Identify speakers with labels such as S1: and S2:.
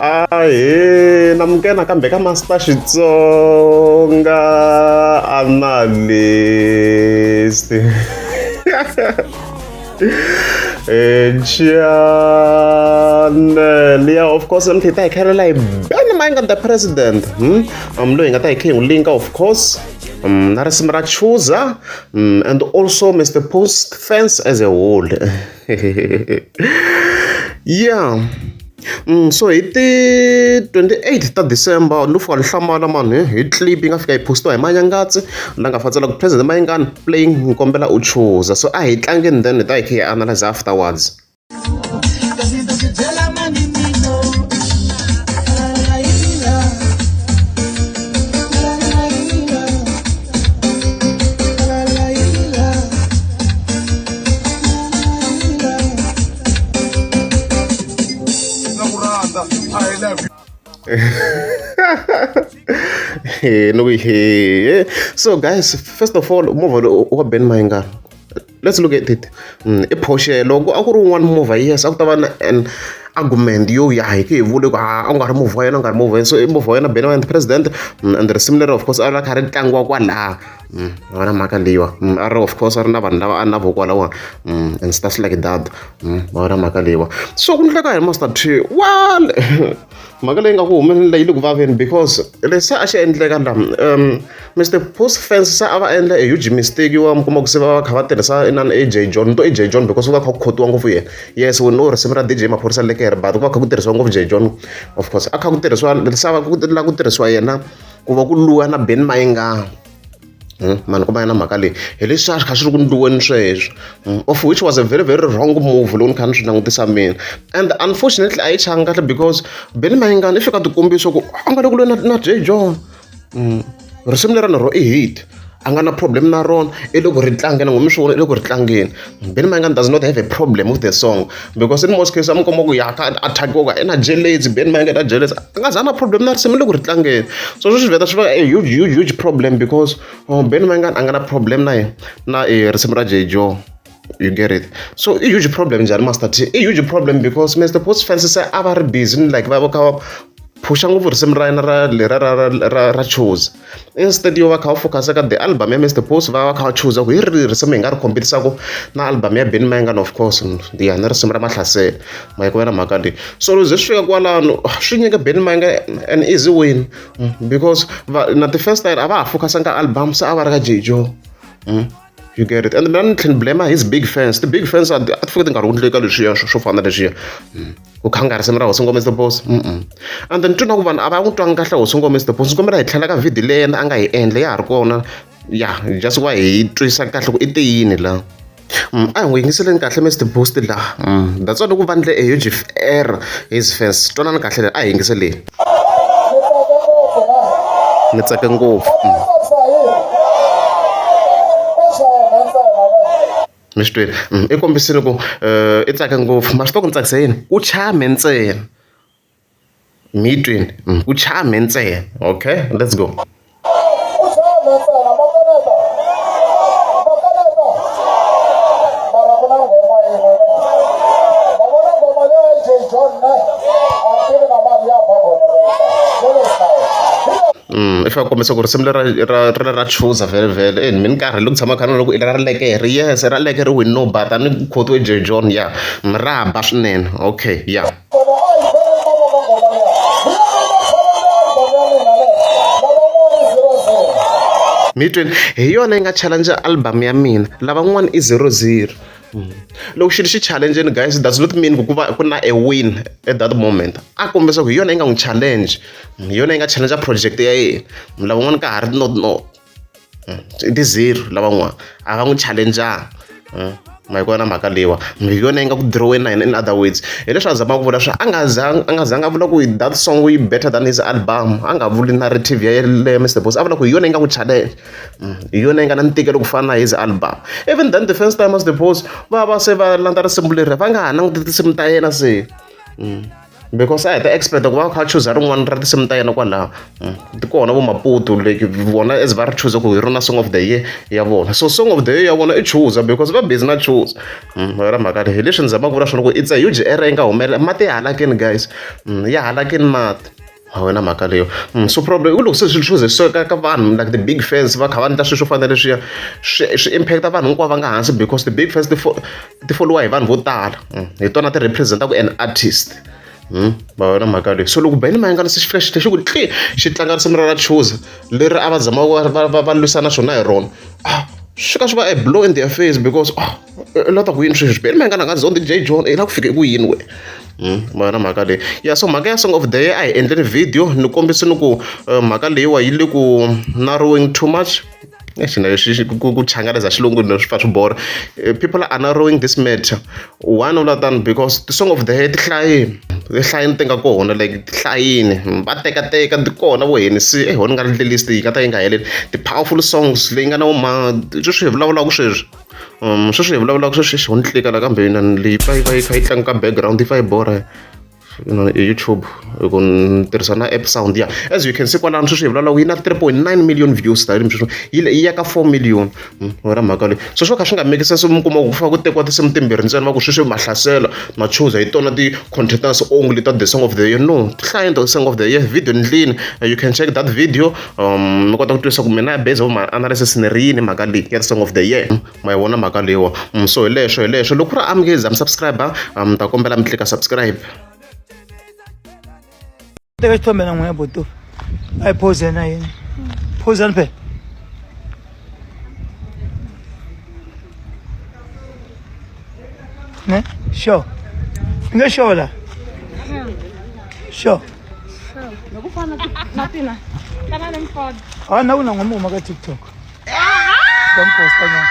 S1: Ahee, namukela kambe ka Master Xitsonga analyst. Channel, yeah, of course, I'm Tita Caroline. I'm mind the president. I'm doing a taking link, of course. Narasimra Chuza, and also Mr. Post fans as a whole. Yeah. So it 28th of December no for hlamala man hi clip nga fika iposto hi manyangatsi la nga fatsela ku president Mayengani playing ngombela u chuza, so a hi tlangeni then ta hi analyze afterwards. So guys, first of all, move over Ben Mayengani. Let's look at it. A Porsche logo, I could one move, yes, after an argument, you, yeah, he would I'm gonna move away, I'm gonna move away. So, move away, Ben and president, and the similar, of course, I like current tango, wala. Of course, I never and stuff like that. So, I must have well. Magaling ako man lailog vaven because let's say asha endle kanda Mr. Post fans sa ava endle a huge mistake yo kuma kuseba khavatela sa inan AJ John to AJ John because uka khotwa ngofu ye. Yes, we know resemra DJ maphorisa lekere but uka khakutiriswa ngofu AJ John, of course akhakutiriswa lesava kutela kutiriswa yena kuva ku luwa na Ben Mayengani. Man kuma yana makale heleswa kha swi ku nduweni sweswo, of which was a very very wrong move loko kha swi langutisa mina, and unfortunately I changa because Ben Mayengani if ka tikombiso ku anga ku na J John risimu lerana ro i hit anga na problem na ron eloko ri tlangena ngomisho eloko ri tlangeni. Ben Mayengani does not have a problem with the song because in most cases amkomo ku yaka attack ko ena jealous Ben Mayengani jealous anga zana problem na risimu eloko ri tlangeni, so swi veta swi a huge problem because Ben Mayengani anga na problem na risimu ra J John. You get it? So a huge problem njani master T, a huge problem because Mr. Post fans say are busy like va ka pusha ngopfu risimu ra yena ra choose instead yo va kha focus ka the album ya Mr. Post va kha choose ku hi risimu hi nga ri competisaku na album ya Ben Mayengani, of course ya na risimu ra mahlasela mayikona makandi. So loko swi fika kwalano swi nyika Ben Mayengani an easy win because na the first time ava focus ka album sa ava ra ka J John. You get it? And then can blame his big fans. The big fans are I think are only got share show fana leshiya. Ku khanga risimra usongo Mr. Boss. And then tuna ku vanhu ava n'wi kahle usongo Mr. Boss. Ngomela hi tlhela ka video leyi anga hi endle ya ri kona. Yeah, just why hi twisa kahle ku i tiyini la. A n'wi yingiseleni kahle Mr. Boss la. That's why loko vandle a huge error his fans. Twanana kahle a hi yingiseleni. Ni tsaka ngopfu. Mr. I kombisile ku I tsaka ngopfu ma swi to ku tsakisa yini ku chame ntsena mi twini ku chame ntsena. Okay, let's go. If I come so similar ra choose very in min karhi loko tshama khana loko ila ra lekere, yes ra lekere we know but ani khotwe J John yeah ra ba swinene. Okay, yeah. Mitweni hi yona yi nga challenge album ya mina lavan'wana i 00. Loko xi challenge guys does not mean ku va ku na a win at that moment. A kombisa ku hi yona yi nga n'wi challenge, hi yona yi nga challenge project ya yena. Lavan'wana ka ha ri no it is 0 lavan'wana a va n'wi challenge mayikona mhaka leyiwa hi yona yi nga ku drawing in other words. Hi leswi a zama ku vula swa a nga zanga a vula ku that song is better than his album, a nga vuli narrative ya le Mr. Boss, a vula ku hi yona yi nga ku challenge, hi yona yi nga na ntikelo ku fana na his album. Even then the first time Mr. Boss va se va landza risimu leri va nga ha languti tinsimu ta yena se because a hi ta expect ku va kha chuza rin'wana ra tinsimu ta yena kwalaho ti kona vo Maputo like vona as va ri chuza ku hi rona song of the year ya vona, so song of the year ya vona i chuza because va busy na chuza ra mhaka leyi hi leswi ni zamaka vula swona ku it's a huge error yi nga humelela, mati ya halakini guys, ya halakini mati a wena mhaka leyo. So problem i loko se swilo swo ze swi ka vanhu like the big fans va kha va endla swilo swo fana na leswiya swi impacta vanhu hinkwavo va nga hansi because the big fans ti followa hi vanhu vo tala, hi tona ti represent-aku an artist. Va vona mhaka leyi, so loko Benny Mayengani se xi fika xi ku tli xi tlanga risimu ra chuza leri a va zama va lwisana swona hi rona, swi ka swi va a blow in their face because i lava ku yini sweswi Benny Mayengani a nga zongi J John i lava ku fika eku yini we. Ma vona mhaka leyi ya, so mhaka ya song of the year a hi endleni video ni kombisini ku mhaka leyiwa yi le ku narrowing too much. Xina lexi ku changaleza xilungwini swi fa swi bora, people are narrowing this matter one vula tani because the song of the year ti hlayini ti nga kona like ti hlayini va tekateka ti kona vo Hennessy ho ni nga ri list yi nga ta yi nga heleli ti-powerful songs leyi nga na sweswi hi vulavulaka sweswi sweswi hi vulavulaka sweswi ho ni tlikala kambe leyi fa yi va yi kha yi tlanga ka background yi fa yi bora YouTube ku ni tirhisa na app sound ya, as you can see kwalano sweswi hi vulavulaka yi na 3.9 million views tani yi ya ka 4 million ra mhaka leyi, so swo kha swi nga make sense mi kuma ku fa ku tekiwa tinsimu timbirhi ntsena va ku sweswi mahlasela machuza hi tona ti-contenders only ta the song of the year, no ti hlayini the song of the year video ndlini, you can check that video mi kota ku twisisa ku mina base ma analysis ni ri yini mhaka leyi ya the song of the year ma yi vona mhaka leyiwa. So hi leswo loko ku ri mi nge za mi subscribe mi ta kombela mi tlika subscribe.
S2: Teka xithombe na n'wina boto a hi pose na yini pose ni phela ne sure i nge sure la sure
S3: Nakufana natina. Kana nimfod.
S2: na una n'wamuma ka TikTok ka mi posta nyana